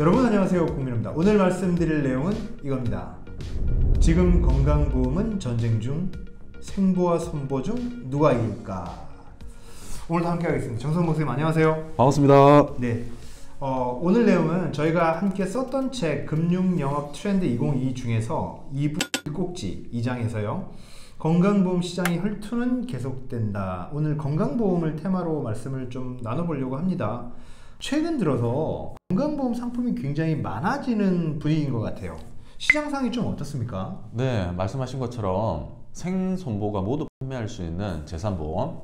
여러분 안녕하세요, 국민입니다. 오늘 말씀드릴 내용은 이겁니다. 지금 건강보험은 전쟁 중, 생보와 손보 중 누가 이길까? 오늘도 함께 하겠습니다. 정성보 선생님 안녕하세요. 반갑습니다. 네. 오늘 내용은 저희가 함께 썼던 책 금융영업 트렌드 2022 중에서 2부 꼭지 2장에서요. 건강보험 시장의 혈투는 계속된다. 오늘 건강보험을 테마로 말씀을 좀 나눠보려고 합니다. 최근 들어서 건강보험 상품이 굉장히 많아지는 분위기인 것 같아요. 시장상이 좀 어떻습니까? 네, 말씀하신 것처럼 생손보가 모두 판매할 수 있는 재산보험,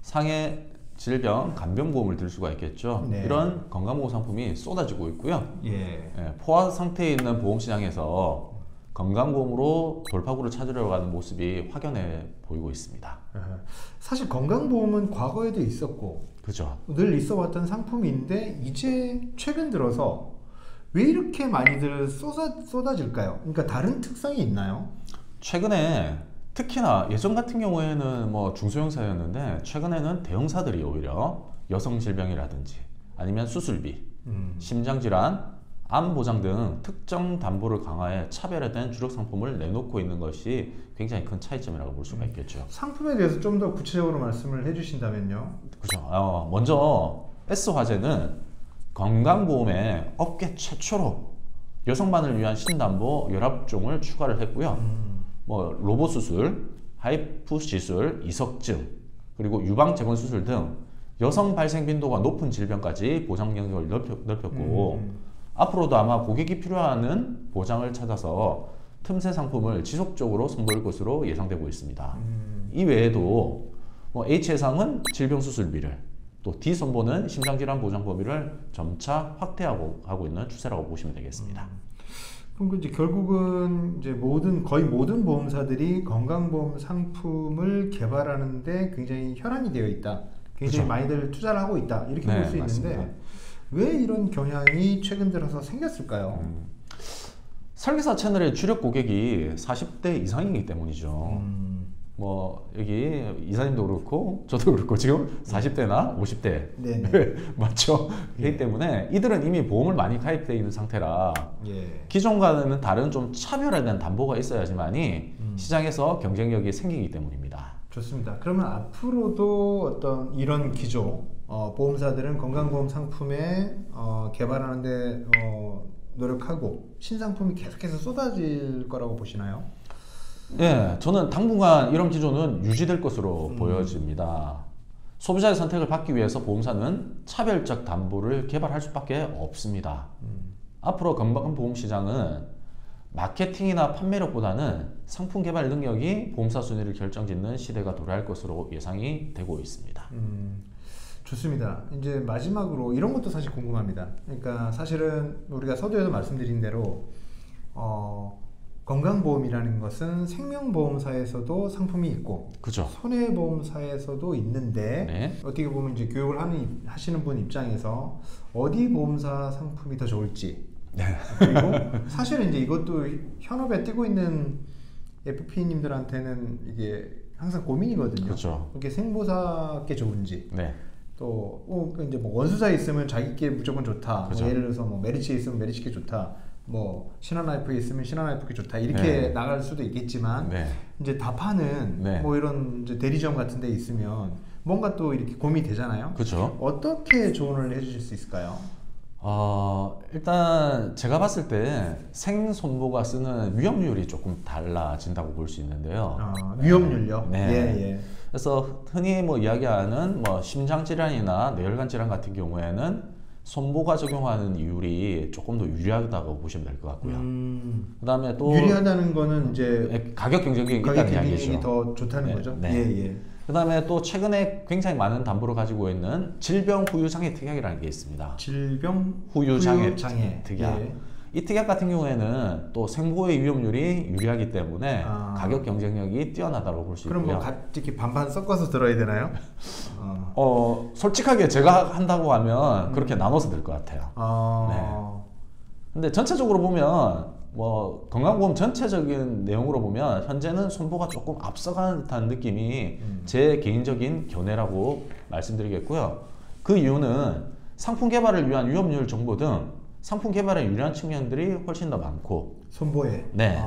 상해 질병, 간병보험을 들 수가 있겠죠. 네. 이런 건강보험 상품이 쏟아지고 있고요. 예. 포화 상태에 있는 보험시장에서 건강보험으로 돌파구를 찾으려고 하는 모습이 확연해 보이고 있습니다. 사실 건강보험은 과거에도 있었고 그죠. 늘 있어 왔던 상품인데 이제 최근 들어서 왜 이렇게 많이들 쏟아질까요? 그러니까 다른 특성이 있나요? 최근에 특히나 예전 같은 경우에는 뭐 중소형사였는데 최근에는 대형사들이 오히려 여성 질병이라든지 아니면 수술비, 심장질환, 암보장 등 특정 담보를 강화해 차별화된 주력 상품을 내놓고 있는 것이 굉장히 큰 차이점이라고 볼 수가 있겠죠. 상품에 대해서 좀 더 구체적으로 말씀을 해주신다면요. 그죠. 먼저 S화재는 건강보험에 업계 최초로 여성만을 위한 신담보 11종을 추가를 했고요. 뭐 로봇 수술, 하이프 시술, 이석증, 그리고 유방 재건 수술 등 여성 발생 빈도가 높은 질병까지 보장 영역을 넓혔고 앞으로도 아마 고객이 필요하는 보장을 찾아서 틈새 상품을 지속적으로 선보일 것으로 예상되고 있습니다. 이 외에도 뭐 H해상은 질병 수술비를, 또 D손보는 심장질환 보장 범위를 점차 확대하고 있는 추세라고 보시면 되겠습니다. 그럼 이제 결국은 이제 거의 모든 보험사들이 건강보험 상품을 개발하는데 굉장히 혈안이 되어 있다. 굉장히 그렇죠. 많이들 투자를 하고 있다. 이렇게 볼 수 있는데 맞습니다. 왜 이런 경향이 최근 들어서 생겼을까요? 설계사 채널의 주력 고객이 40대 이상이기 때문이죠. 뭐 여기 이사님도 그렇고 저도 그렇고 지금 40대나 50대 네네. 맞죠? 예. 그렇기 때문에 이들은 이미 보험을 많이 가입되어 있는 상태라 예. 기존과는 다른 좀 차별화된 담보가 있어야지만이 시장에서 경쟁력이 생기기 때문입니다. 좋습니다. 그러면 앞으로도 어떤 이런 기조 보험사들은 건강보험 상품에 개발하는데 노력하고 신상품이 계속해서 쏟아질 거라고 보시나요? 예, 저는 당분간 이런 기조는 유지될 것으로 보여집니다. 소비자의 선택을 받기 위해서 보험사는 차별적 담보를 개발할 수밖에 없습니다. 앞으로 건강보험 시장은 마케팅이나 판매력보다는 상품 개발 능력이 보험사 순위를 결정짓는 시대가 도래할 것으로 예상이 되고 있습니다. 좋습니다. 이제 마지막으로 이런 것도 사실 궁금합니다. 그러니까 사실은 우리가 서두에도 말씀드린 대로 건강보험이라는 것은 생명보험사에서도 상품이 있고 그죠. 손해보험사에서도 있는데 네. 어떻게 보면 이제 교육을 하시는 분 입장에서 어디 보험사 상품이 더 좋을지 그리고 사실은 이제 이것도 현업에 뛰고 있는 FP님들한테는 이게 항상 고민이거든요. 그렇죠. 이게 생보사께 좋은지 네. 또 이제 뭐 원수사에 있으면 자기께 무조건 좋다. 그렇죠. 뭐 예를 들어서 뭐 메리츠에 있으면 메리츠께 좋다. 뭐 신한라이프에 있으면 신한라이프께 좋다. 이렇게 네. 나갈 수도 있겠지만 네. 이제 다파는 네. 뭐 이런 이제 대리점 같은 데 있으면 뭔가 또 이렇게 고민이 되잖아요. 그렇죠. 어떻게 조언을 해주실 수 있을까요? 일단 제가 봤을 때 생손보가 쓰는 위험률이 조금 달라진다고 볼 수 있는데요. 위험률요? 네. 예. 그래서 흔히 뭐 이야기하는 뭐 심장질환이나 뇌혈관 질환 같은 경우에는 손보가 적용하는 이율이 조금 더 유리하다고 보시면 될 것 같고요. 그다음에 또 유리하다는 거는 이제 가격 경쟁력이 가격 있다는 경쟁력이 이야기죠. 더 좋다는 네, 거죠. 네. 예. 그다음에 또 최근에 굉장히 많은 담보를 가지고 있는 질병 후유 장애 특약이라는 게 있습니다. 질병 후유 장애 특약. 예. 이 특약 같은 경우에는 또 생보의 위험률이 유리하기 때문에 가격 경쟁력이 뛰어나다고 볼 수 있고요. 그럼 뭐 이렇게 반반 섞어서 들어야 되나요? 솔직하게 제가 한다고 하면 그렇게 나눠서 될 것 같아요. 네. 근데 전체적으로 보면 뭐 건강보험 전체적인 내용으로 보면 현재는 손보가 조금 앞서가는 듯한 느낌이 제 개인적인 견해라고 말씀드리겠고요. 그 이유는 상품 개발을 위한 위험률 정보 등 상품 개발에 유리한 측면들이 훨씬 더 많고 손보에. 네.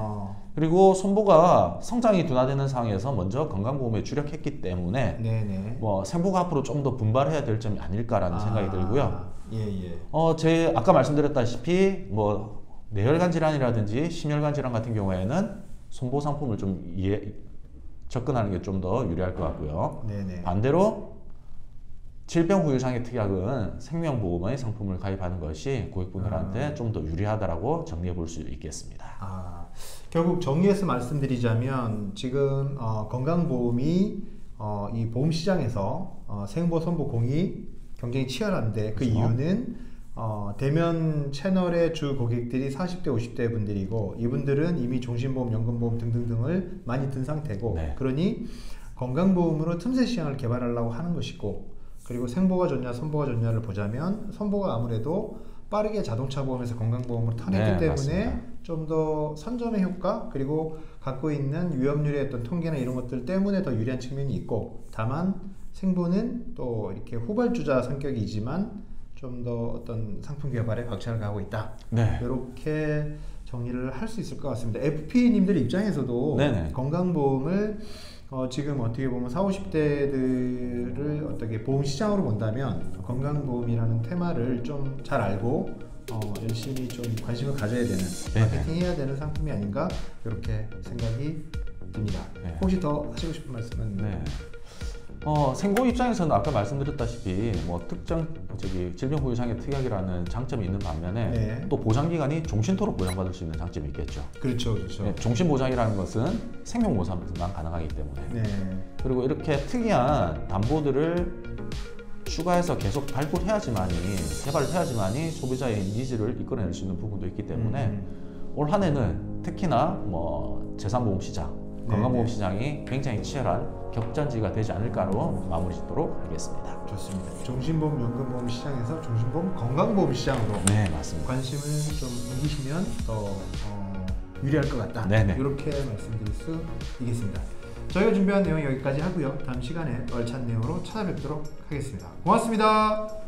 그리고 손보가 성장이 둔화되는 상황에서 먼저 건강보험에 주력했기 때문에 네네. 뭐 생보가 앞으로 좀 더 분발해야 될 점이 아닐까라는 생각이 들고요. 예예. 제 아까 말씀드렸다시피 뭐 뇌혈관 질환이라든지 심혈관 질환 같은 경우에는 손보 상품을 좀 접근하는 게 좀 더 유리할 것 같고요. 네네. 반대로 질병 후유 장애 특약은 생명보험의 상품을 가입하는 것이 고객분들한테 좀 더 유리하다라고 정리해 볼 수 있겠습니다. 결국 정리해서 말씀드리자면 지금 건강보험이 이 보험 시장에서 생보, 손보 공이 경쟁이 치열한데 그 그렇죠. 이유는 대면 채널의 주 고객들이 40대, 50대 분들이고 이분들은 이미 종신보험, 연금보험 등등등을 많이 든 상태고 네. 그러니 건강보험으로 틈새 시장을 개발하려고 하는 것이고 그리고 생보가 좋냐, 손보가 좋냐를 보자면 손보가 아무래도 빠르게 자동차 보험에서 건강보험으로 턴했기 때문에 좀 더 선점의 효과 그리고 갖고 있는 위험률의 어떤 통계나 이런 것들 때문에 더 유리한 측면이 있고 다만 생보는 또 이렇게 후발주자 성격이지만 좀 더 어떤 상품 개발에 박차를 가하고 있다. 네. 이렇게 정리를 할 수 있을 것 같습니다. FP님들 입장에서도 네네. 건강보험을 지금 어떻게 보면 40, 50대들을 어떻게 보험 시장으로 본다면 건강보험이라는 테마를 좀 잘 알고 열심히 좀 관심을 가져야 되는 마케팅해야 되는 상품이 아닌가 이렇게 생각이 듭니다. 네. 혹시 더 하시고 싶은 말씀은? 네. 생보 입장에서는 아까 말씀드렸다시피 뭐 특정 질병 후유 장애 특약이라는 장점이 있는 반면에 네. 또 보장 기간이 종신토록 보장받을 수 있는 장점이 있겠죠. 그렇죠, 그렇죠. 네, 종신 보장이라는 것은 생명보상만 가능하기 때문에 네. 그리고 이렇게 특이한 담보들을 추가해서 계속 발굴해야지만이 개발을 해야지만이 소비자의 니즈를 이끌어낼 수 있는 부분도 있기 때문에 올 한 해는 특히나 뭐 재산보험 시장, 건강보험 시장이 굉장히 치열한 격전지가 되지 않을까로 마무리 짓도록 하겠습니다. 좋습니다. 종신보험, 연금보험 시장에서 종신보험, 건강보험 시장으로 네, 맞습니다. 관심을 좀 옮기시면 더 유리할 것 같다. 네네. 이렇게 말씀드릴 수 있겠습니다. 저희가 준비한 내용 여기까지 하고요. 다음 시간에 더 알찬 내용으로 찾아뵙도록 하겠습니다. 고맙습니다.